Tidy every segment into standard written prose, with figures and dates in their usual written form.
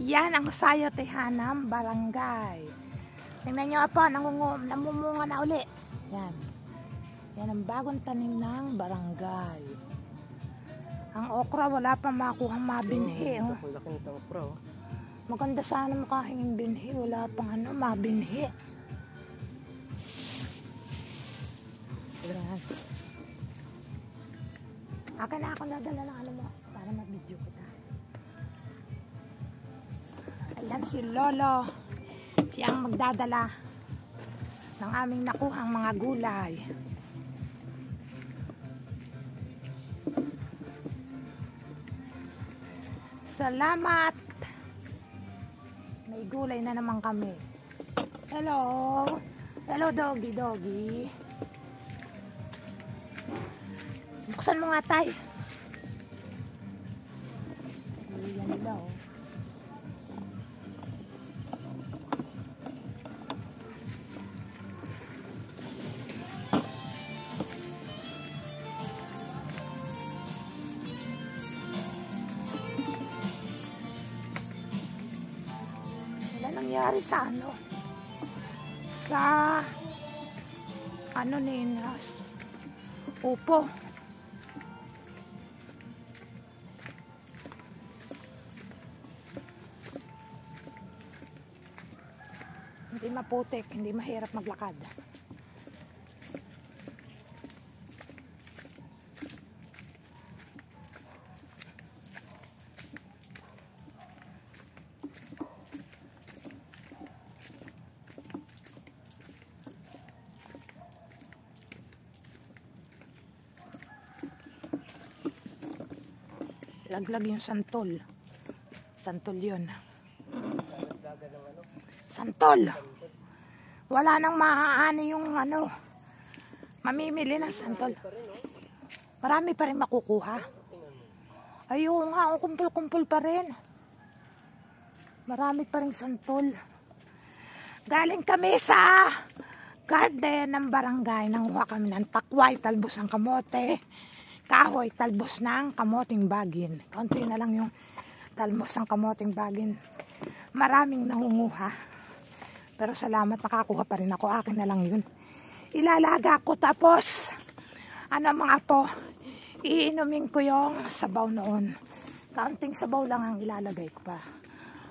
Yan ang Sayotehanam Barangay. Tingnan nyo po, namumunga na uli. Yan. Yan ang bagong tanim ng barangay. Ang okra wala pa makuhang mabinhi. Oh. Maganda sana makahinging binhi. Wala pang mabinhi. Akin na ako nadala ng mo para mag-video kita. Ayan si Lolo. Siya ang magdadala ng aming nakuhang mga gulay. Salamat! May gulay na naman kami. Hello! Hello, doggy, doggy. Buksan mo nga tayo. Ayan nila, oh. Nangyari sa Ninas upo. Hindi maputik, hindi mahirap maglakad. Laglag yung santol. Santol yun. Santol. Wala nang maaani yung mamimili ng santol. Marami pa rin makukuha. Ayun nga, kumpul-kumpul pa rin. Marami pa rin santol. Galing kami sa garden ng barangay. Nanguha kami ng takway, talbos ng kamote. Kahoy, talbos ng kamoting bagin. Konti na lang yung talbos ng kamoting bagin. Maraming nangunguha. Pero salamat, nakakuha pa rin ako. Akin na lang yun. Ilalaga ko tapos, mga po, iinumin ko yung sabaw noon. Kaunting sabaw lang ang ilalagay ko pa.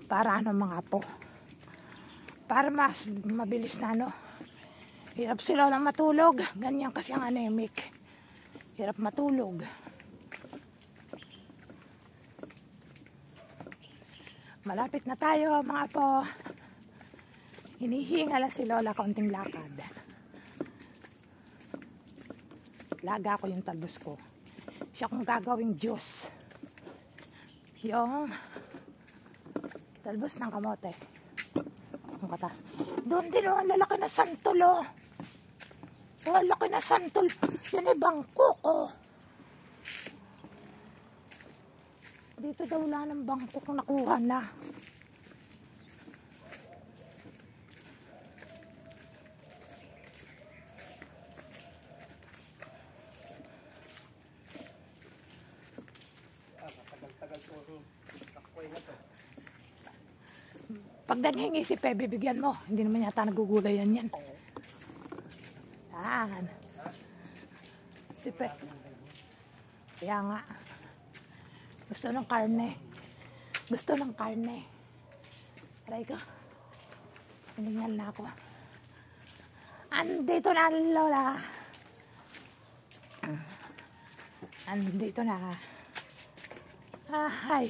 Para mga po. Para mas mabilis na Hirap sila lang matulog. Ganyan kasi ang anemic. Hirap matulog. Malapit na tayo mga po. Hinihinga lang si Lola kaunting lakad. Laga ko yung talbos ko. Siya kung gagawing juice. Yung talbos ng kamote. Ang katas. Doon din ang lalaki na santol oh. Ang laki na santol. Yan ay bangko ko. Dito daw wala ng bangko kung nakuha na. Pag naghingi si Pe, bibigyan mo. Hindi naman yata nagugulayan yan. Yan. Si Pe. Kaya nga. Gusto ng karne. Gusto ng karne. Aray ko. Hiningal na ako. Andito na, Lola. Andito na. Hi.